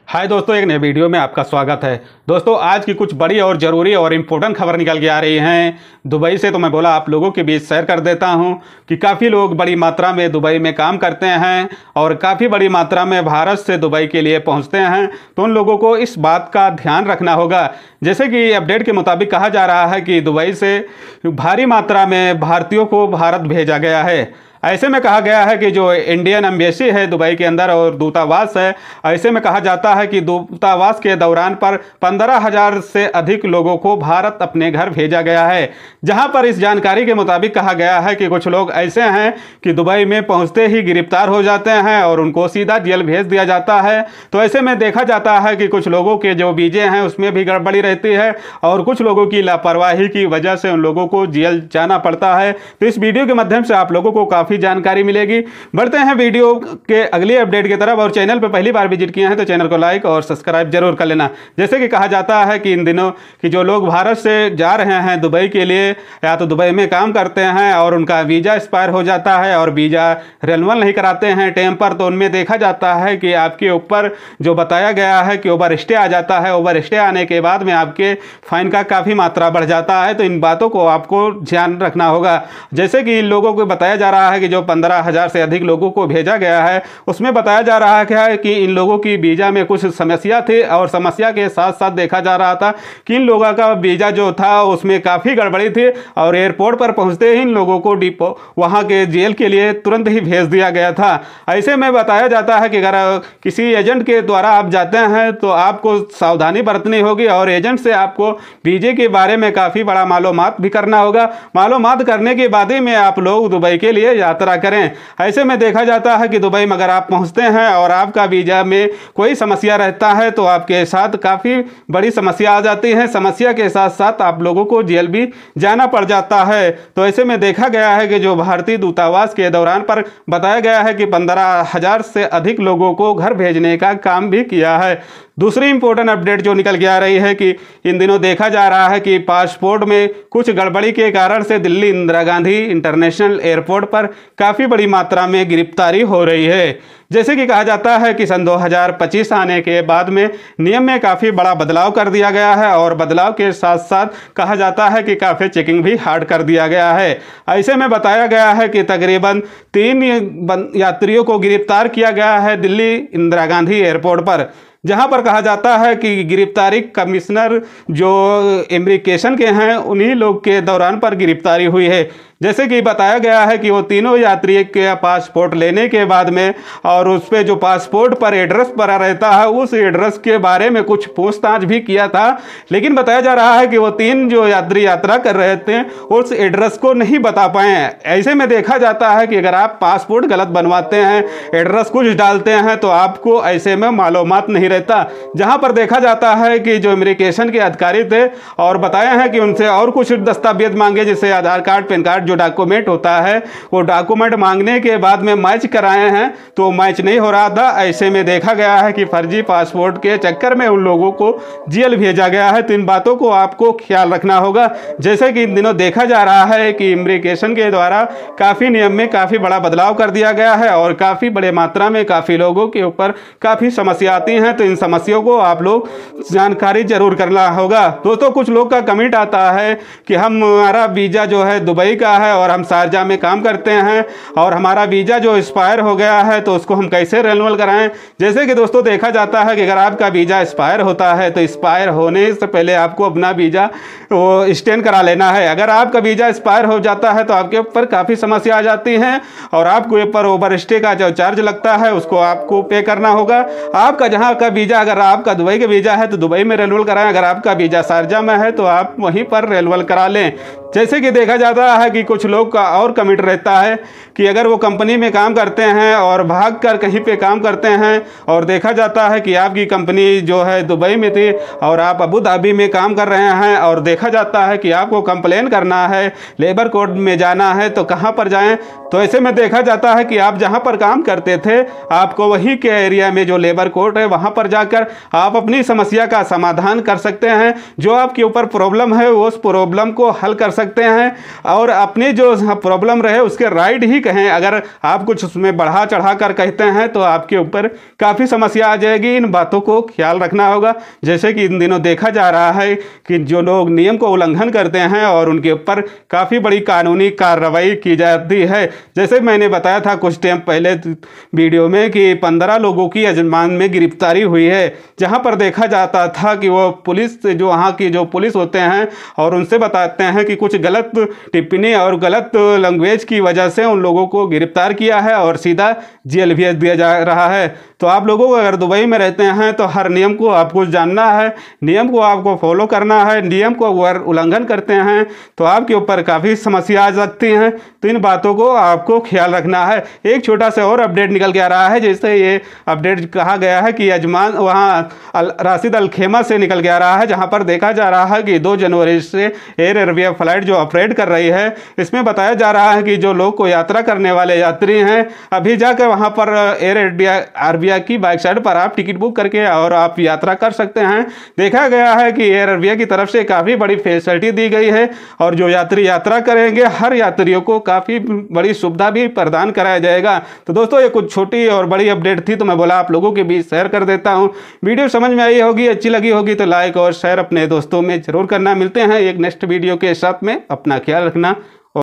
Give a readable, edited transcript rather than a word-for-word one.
हाय दोस्तों, एक नए वीडियो में आपका स्वागत है। दोस्तों, आज की कुछ बड़ी और ज़रूरी और इम्पोर्टेंट खबर निकल के आ रही हैं दुबई से। तो मैं बोला आप लोगों के बीच शेयर कर देता हूं कि काफ़ी लोग बड़ी मात्रा में दुबई में काम करते हैं और काफ़ी बड़ी मात्रा में भारत से दुबई के लिए पहुंचते हैं। तो उन लोगों को इस बात का ध्यान रखना होगा। जैसे कि अपडेट के मुताबिक कहा जा रहा है कि दुबई से भारी मात्रा में भारतीयों को भारत भेजा गया है। ऐसे में कहा गया है कि जो इंडियन एम्बेसी है दुबई के अंदर और दूतावास है, ऐसे में कहा जाता है कि दूतावास के दौरान पर 15,000 से अधिक लोगों को भारत अपने घर भेजा गया है। जहां पर इस जानकारी के मुताबिक कहा गया है कि कुछ लोग ऐसे हैं कि दुबई में पहुंचते ही गिरफ्तार हो जाते हैं और उनको सीधा जेल भेज दिया जाता है। तो ऐसे में देखा जाता है कि कुछ लोगों के जो वीजे हैं उसमें भी गड़बड़ी रहती है और कुछ लोगों की लापरवाही की वजह से उन लोगों को जेल जाना पड़ता है। तो इस वीडियो के माध्यम से आप लोगों को काफ़ी जानकारी मिलेगी। बढ़ते हैं वीडियो के अगली अपडेट की तरफ। और चैनल पर पहली बार विजिट किए हैं तो चैनल को लाइक और सब्सक्राइब जरूर कर लेना। जैसे कि कहा जाता है कि इन दिनों कि जो लोग भारत से जा रहे हैं दुबई के लिए या तो दुबई में काम करते हैं और उनका वीज़ा एक्सपायर हो जाता है और वीज़ा रिन्यूअल नहीं कराते हैं टाइम पर, तो उनमें देखा जाता है कि आपके ऊपर जो बताया गया है कि ओवर स्टे आ जाता है। ओवर स्टे आने के बाद में आपके फाइन का काफ़ी मात्रा बढ़ जाता है। तो इन बातों को आपको ध्यान रखना होगा। जैसे कि इन लोगों को बताया जा रहा है कि जो 15,000 से अधिक लोगों को भेजा गया है उसमें बताया जा रहा है कि इन लोगों की वीज़ा में कुछ समस्या थी और समस्या के साथ साथ देखा जा रहा था कि इन लोगों का वीज़ा जो था उसमें काफ़ी गड़बड़ी थी और एयरपोर्ट पर पहुंचते ही इन लोगों को डिपो वहां के जेल के लिए तुरंत ही भेज दिया गया था। ऐसे में बताया जाता है कि अगर किसी एजेंट के द्वारा आप जाते हैं तो आपको सावधानी बरतनी होगी और एजेंट से आपको वीज़े के बारे में काफ़ी बड़ा मालूमात भी करना होगा। मालूमात करने के बाद ही में आप लोग दुबई के लिए यात्रा करें। ऐसे में देखा जाता है कि दुबई में अगर आप पहुंचते हैं और आपका वीज़ा में कोई समस्या रहता है तो आपके साथ काफ़ी बड़ी समस्या आ जाती है। समस्या के साथ साथ आप लोगों को जेल भी जाना पड़ जाता है। तो ऐसे में देखा गया है कि जो भारतीय दूतावास के दौरान पर बताया गया है कि 15,000 से अधिक लोगों को घर भेजने का काम भी किया है। दूसरी इंपॉर्टेंट अपडेट जो निकल के आ रही है कि इन दिनों देखा जा रहा है कि पासपोर्ट में कुछ गड़बड़ी के कारण से दिल्ली इंदिरा गांधी इंटरनेशनल एयरपोर्ट पर काफ़ी बड़ी मात्रा में गिरफ्तारी हो रही है। जैसे कि कहा जाता है कि सन 2025 आने के बाद में नियम में काफ़ी बड़ा बदलाव कर दिया गया है और बदलाव के साथ साथ कहा जाता है कि काफ़ी चेकिंग भी हार्ड कर दिया गया है। ऐसे में बताया गया है कि तकरीबन 3 यात्रियों को गिरफ्तार किया गया है दिल्ली इंदिरा गांधी एयरपोर्ट पर, जहां पर कहा जाता है कि गिरफ्तारी कमिश्नर जो इमिग्रेशन के हैं उन्हीं लोग के दौरान पर गिरफ्तारी हुई है। जैसे कि बताया गया है कि वो तीनों यात्री के पासपोर्ट लेने के बाद में और उस पर जो पासपोर्ट पर एड्रेस पड़ा रहता है उस एड्रेस के बारे में कुछ पूछताछ भी किया था, लेकिन बताया जा रहा है कि वो 3 जो यात्री यात्रा कर रहे थे उस एड्रेस को नहीं बता पाए। ऐसे में देखा जाता है कि अगर आप पासपोर्ट गलत बनवाते हैं, एड्रेस कुछ डालते हैं तो आपको ऐसे में मालूमात नहीं रहता। जहां पर देखा जाता है कि जो इमिग्रेशन के अधिकारी थे और बताया है कि उनसे और कुछ दस्तावेज मांगे जैसे आधार कार्ड, पैन कार्ड जो डॉक्यूमेंट होता है वो डॉक्यूमेंट मांगने के बाद में मैच कराए हैं तो मैच नहीं हो रहा था। ऐसे में देखा गया है कि फर्जी पासपोर्ट के चक्कर में उन लोगों को जेल भेजा गया है। तो इन बातों को आपको ख्याल रखना होगा। जैसे कि इन दिनों देखा जा रहा है कि इमिग्रेशन के द्वारा काफ़ी नियम में काफ़ी बड़ा बदलाव कर दिया गया है और काफ़ी बड़े मात्रा में काफ़ी लोगों के ऊपर काफ़ी समस्या आती हैं। तो इन समस्याओं को आप लोग जानकारी जरूर करना होगा। दोस्तों, कुछ लोग का कमेंट आता है कि हमारा वीज़ा जो है दुबई का है और हम शारजा में काम करते हैं और हमारा वीज़ा जो एक्सपायर हो गया है तो उसको हम कैसे रिन्यूअल कराएं। जैसे कि दोस्तों देखा जाता है कि अगर आपका वीज़ा एक्सपायर होता है तो एक्सपायर होने से पहले आपको अपना वीज़ा वो एक्सटेंड करा लेना है। अगर आपका वीज़ा एक्सपायर हो जाता है तो आपके ऊपर काफ़ी समस्या आ जाती हैं और आपके ऊपर ओवर स्टे का जो चार्ज लगता है उसको आपको पे करना होगा। आपका जहाँ का वीज़ा, अगर आपका दुबई का वीज़ा है तो दुबई में रिन्यूअल कराएं, अगर आपका वीज़ा शारजा में है तो आप वहीं पर रिन्यूअल करा लें। जैसे कि देखा जाता है कि कुछ लोग का और कमिट रहता है कि अगर वो कंपनी में काम करते हैं और भागकर कहीं पे काम करते हैं और देखा जाता है कि आपकी कंपनी जो है दुबई में थी और आप अबू धाबी में काम कर रहे हैं और देखा जाता है कि आपको कंप्लेन करना है, लेबर कोर्ट में जाना है तो कहाँ पर जाएं। तो ऐसे में देखा जाता है कि आप जहाँ पर काम करते थे आपको वहीं के एरिया में जो लेबर कोर्ट है वहाँ पर जाकर आप अपनी समस्या का समाधान कर सकते हैं। जो आपके ऊपर प्रॉब्लम है उस प्रॉब्लम को हल कर सकते हैं और अपनी जो प्रॉब्लम रहे उसके राइट ही कहें। अगर आप कुछ उसमें बढ़ा चढ़ा कर कहते हैं तो आपके ऊपर काफ़ी समस्या आ जाएगी। इन बातों को ख्याल रखना होगा। जैसे कि इन दिनों देखा जा रहा है कि जो लोग नियम को उल्लंघन करते हैं और उनके ऊपर काफ़ी बड़ी कानूनी कार्रवाई की जाती है। जैसे मैंने बताया था कुछ टाइम पहले वीडियो में कि 15 लोगों की अजमान में गिरफ्तारी हुई है, जहां पर देखा जाता था कि वो पुलिस जो वहां की जो पुलिस होते हैं और उनसे बताते हैं कि कुछ गलत टिप्पणी और गलत लैंग्वेज की वजह से उन लोगों को गिरफ्तार किया है और सीधा जेल भेज दिया जा रहा है। तो आप लोगों को अगर दुबई में रहते हैं तो हर नियम को आपको जानना है, नियम को आपको फॉलो करना है। नियम को अगर उल्लंघन करते हैं तो आपके ऊपर काफ़ी समस्या आ सकती हैं। तो इन बातों को आपको ख्याल रखना है। एक छोटा सा और अपडेट निकल के आ रहा है। जैसे ये अपडेट कहा गया है कि अजमान वहाँ राशिद अल खेमा से निकल के आ रहा है, जहाँ पर देखा जा रहा है कि 2 जनवरी से एयर अरेबिया फ्लाइट जो ऑपरेट कर रही है, इसमें बताया जा रहा है कि जो लोग को यात्रा करने वाले यात्री हैं अभी जाकर वहाँ पर एयर अरेबिया की वेबसाइट पर आप टिकट बुक करके और आप यात्रा कर सकते हैं। देखा गया है कि एयर अरेबिया की तरफ से काफ़ी बड़ी फैसिलिटी दी गई है और जो यात्री यात्रा करेंगे हर यात्रियों को काफ़ी बड़ी सुविधा भी प्रदान कराया जाएगा। तो दोस्तों ये कुछ छोटी और बड़ी अपडेट थी, तो मैं बोला आप लोगों के बीच शेयर कर देता हूँ। वीडियो समझ में आई होगी, अच्छी लगी होगी तो लाइक और शेयर अपने दोस्तों में जरूर करना। मिलते हैं एक नेक्स्ट वीडियो के साथ में। अपना ख्याल रखना।